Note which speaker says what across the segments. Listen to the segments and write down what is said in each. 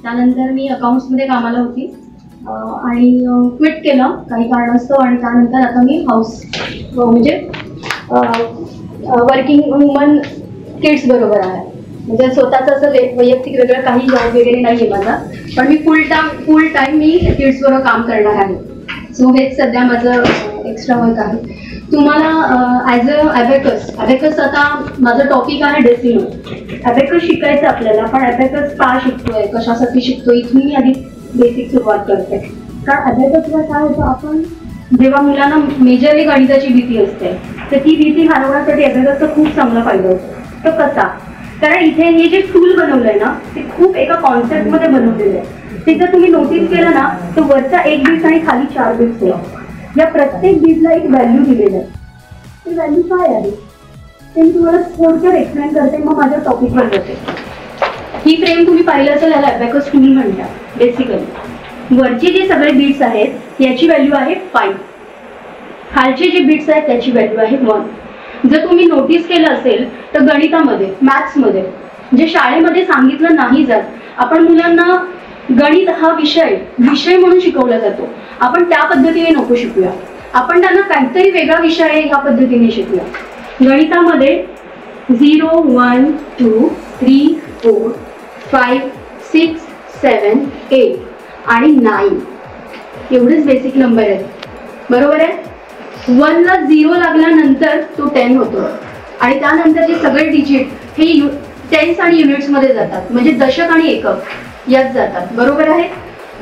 Speaker 1: त्यानंतर मी अकाउंट्समध्ये कामाला होती आणि क्विट केलं काही कारणास्तव आणि त्यानंतर आता मी हाऊस म्हणजे वर्किंग वुमन किड्स बरोबर आहे. म्हणजे स्वतःचं असं वैयक्तिक वेगळं काही जॉब वगैरे नाही आहे माझा, पण मी फुल टाइम मी किड्स बरोबर काम करणार आहे. सो हेच सध्या माझं एक्स्ट्रा वर्क आहे. तुम्हाला ॲज अ ॲबॅकस आता माझं टॉपिक आहे डेसिमल. ॲबॅकस शिकायचं आपल्याला, पण ॲबॅकस का शिकतोय, कशासाठी शिकतोय, इथून मी आधी बेसिक सुरुवात करते. कारण ॲबॅकसला काय होतं, आपण जेव्हा मुलांना मेजरली गणिताची भीती असते तर ती भीती घालवण्यासाठी ॲबॅकसचा खूप चांगला फायदा होतो. तो कसा? कारण इथे हे जे टूल बनवलंय ना ते खूप एका कॉन्सेप्टमध्ये बनवलेलं आहे. ते जर तुम्ही नोटीस केलं ना तर वरचा एक बीट आणि खाली 4 बीट्स आहे. या प्रत्येक बीटला एक व्हॅल्यू दिलेलं आहे. ती व्हॅल्यू काय आहे ते मी तुम्हाला थोडक्यात एक्सप्लेन करते, मग माझ्या टॉपिकवर जाते. ही फ्रेम तुम्ही पाहिलं असेल, याला ॲबॅकस टूल म्हणतात. बेसिकली वरचे जे सगळे बीट्स आहेत याची व्हॅल्यू आहे 5. खालचे जे बीट्स आहेत त्याची व्हॅल्यू आहे 1. जर तुम्ही नोटीस केलं असेल तर गणितामध्ये, मॅथ्समध्ये जे शाळेमध्ये सांगितलं नाही जात, आपण मुलांना गणित हा विषय म्हणून शिकवला जातो. आपण त्या पद्धतीने नको शिकूया. आपण त्यांना काहीतरी वेगळा विषय आहे ह्या पद्धतीने शिकूया. गणितामध्ये 0, 1, 2, 3, 4, 5, 6, 7, 8 आणि 9 एवढेच बेसिक नंबर आहेत. बरोबर आहे. 1 ला 0 लागल्यानंतर तो 10 होतो आणि त्यानंतर जे सगळे डिजिट हे टेन्स आणि युनिट्स मध्ये जातात, म्हणजे दशक आणि एकक यात जातात. बरोबर आहे.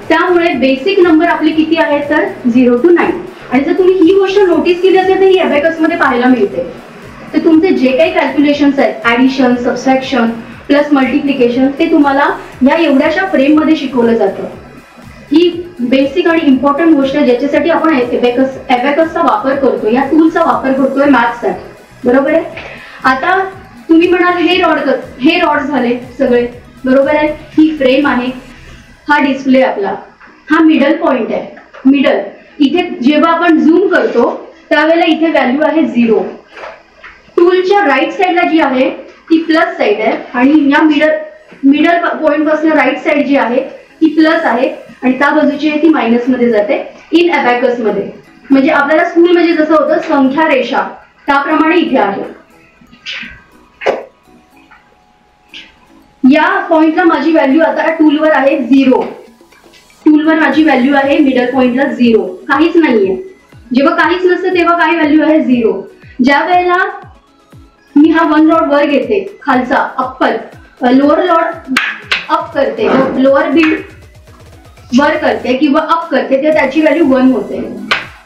Speaker 1: त्यामुळे बेसिक नंबर आपले किती आहेत तर 0 to 9. आणि जर तुम्ही ही गोष्ट नोटीस केली असेल तर ही ॲबॅकस मध्ये पाहायला मिळते. तर तुमचे जे काही कॅल्क्युलेशन्स आहेत, ॲडिशन, सबट्रॅक्शन प्लस मल्टिप्लिकेशन, ते तुम्हाला या एवढ्याशा फ्रेम मध्ये शिकवलं जातं. ही बेसिक आणि इम्पॉर्टंट गोष्ट ज्याच्यासाठी आपण ॲबॅकसचा वापर करतो, या टूलचा वापर करतोय मॅथ्ससाठी. बरोबर आहे. आता तुम्ही म्हणाल हे रॉड झाले सगळे. बरोबर आहे. ही फ्रेम आहे, हा डिस्प्ले आपला, हा मिडल पॉइंट आहे. मिडल इथे जेव्हा आपण झूम करतो त्यावेळेला इथे व्हॅल्यू आहे 0. टूलच्या राईट साईडला जी आहे ती प्लस साईड आहे आणि या मिडल पॉइंट पासून राईट साईड जी आहे ती प्लस आहे आणि त्या बाजूची आहे ती मायनस मध्ये जाते इन ॲबॅकस मध्ये. म्हणजे आपल्याला स्कूलमध्ये जसं होतं संख्या रेषा, त्याप्रमाणे इथे आहे. या पॉइंटला माझी व्हॅल्यू आता टूलवर आहे 0. टूलवर माझी व्हॅल्यू आहे मिडल पॉइंटला 0. काहीच नाहीये. जेव्हा काहीच नसतं तेव्हा काय व्हॅल्यू आहे 0. ज्या वेळेला मी हा 1 रॉड वर घेते, खालचा अप्पर, लोअर रॉड अप करते, लोअर बीट वर करते किंवा अप करते तर त्याची व्हॅल्यू 1 होते.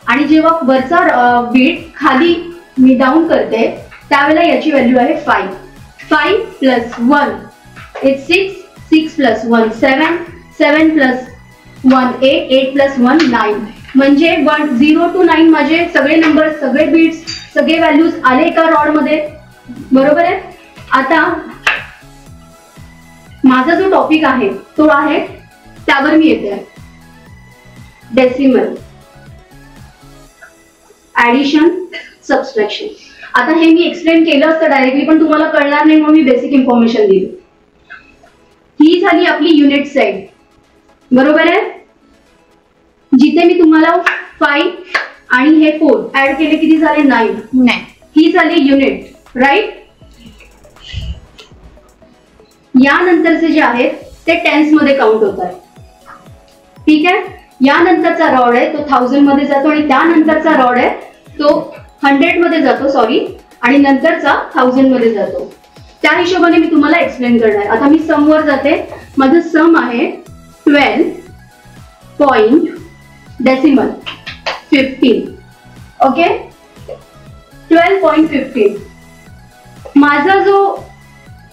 Speaker 1: आणि जेव्हा वरचा बीट खाली मी डाऊन करते त्यावेळेला याची व्हॅल्यू आहे 5. 5 plus 1 is 6. 6 plus 1 7. 7 plus 1 8. 8 plus 1 9. म्हणजे 0 to 9 माझे सगळे नंबर, सगळे बीट्स, सगळे व्हॅल्यूज आले एका रॉड मध्ये. बरोबर आहे. आता माझा जो टॉपिक आहे तो आहे, त्यावर मी येते, डेसिमल, ॲडिशन, सबट्रॅक्शन. आता हे मी एक्सप्लेन केलं असतं डायरेक्टली, पण तुम्हाला कळणार नाही म्हणून मी बेसिक इन्फॉर्मेशन दिली. ही झाली आपली युनिट साईड. बरोबर आहे. जिथे मी तुम्हाला 5 आणि हे 4 ऍड केले किती झाले 9. ही झाली युनिट. राईट. यानंतरचे जे आहेत ते टेन्स मध्ये काउंट होतात. ठीक आहे. यानंतरचा रॉड आहे तो 1000 मध्ये जातो आणि त्यानंतरचा रॉड आहे तो 100 मध्ये जातो, सॉरी, आणि नंतरचा 1000 मध्ये जातो. त्या हिशोबाने मी तुम्हाला एक्सप्लेन करणार. आता मी सम वर जाते. माझं सम आहे 12 पॉइंट डेसिमल 15. ओके. 12.15. माझा जो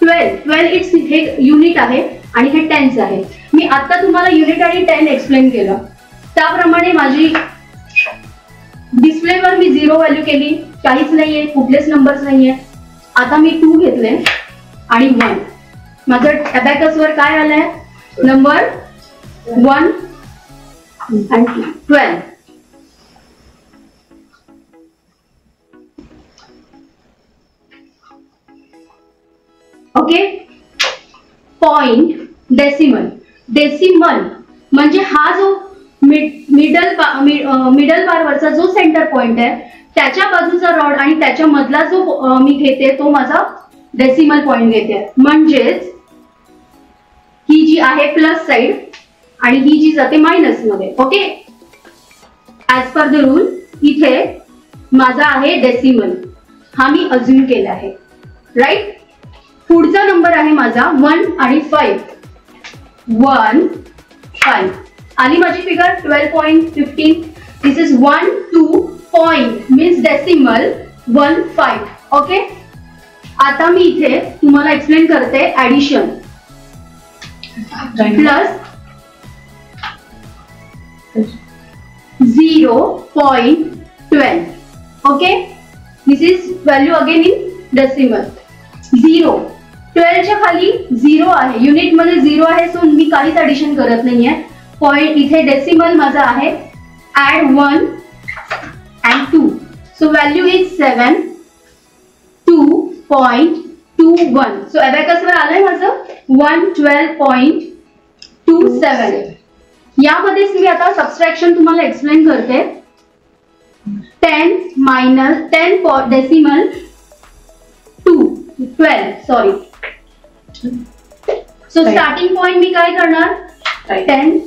Speaker 1: 12 इट्स हे युनिट आहे आणि हे टेन्स आहे. मी आता तुम्हाला युनिट आणि 10 एक्सप्लेन केलं. त्याप्रमाणे माझी डिस्प्लेवर मी 0 व्हॅल्यू केली, काहीच नाहीये, कुठलेच नंबर्स नाहीये. आता मी 2 घेतले आणि 1. माझं ॲबॅकस वर काय आलंय, नंबर 1 आणि 12. ओके. पॉइंट डेसिमल डेसिमल म्हणजे हा जो मिडल बारवरचा जो सेंटर पॉइंट आहे त्याच्या बाजूचा रॉड आणि त्याच्या मधला जो मी घेते तो माझा डेसिमल पॉइंट घेते. म्हणजेच ही जी आहे प्लस साइड आणि ही जी जाते मायनस मध्ये. Okay, as per the rule इथे माझा आहे डेसिमल, हा मी अज्युम केला आहे. राईट, पुढचा नंबर आहे माझा 1 आणि 5. 1 5 आली माझी figure 12.15. This is 1 2 point means decimal 1 5. Okay, आता मी इथे तुम्हाला एक्सप्लेन करते addition. Plus 0.12. Okay, this is value again in decimal. 0 12 च्या खाली 0 आहे, युनिट मध्ये 0 आहे, सो मी काहीच ऍडिशन करत नाहीये. पॉइंट इथे डेसिमल माझा आहे. Add 1 and 2, so value is 7 2.21. so abacus वर आलंय माझं 112.27. यामध्येच मी आता सबट्रॅक्शन तुम्हाला एक्सप्लेन करते. 10 minus 10 decimal 12 sorry. So starting point मी काय करणार 10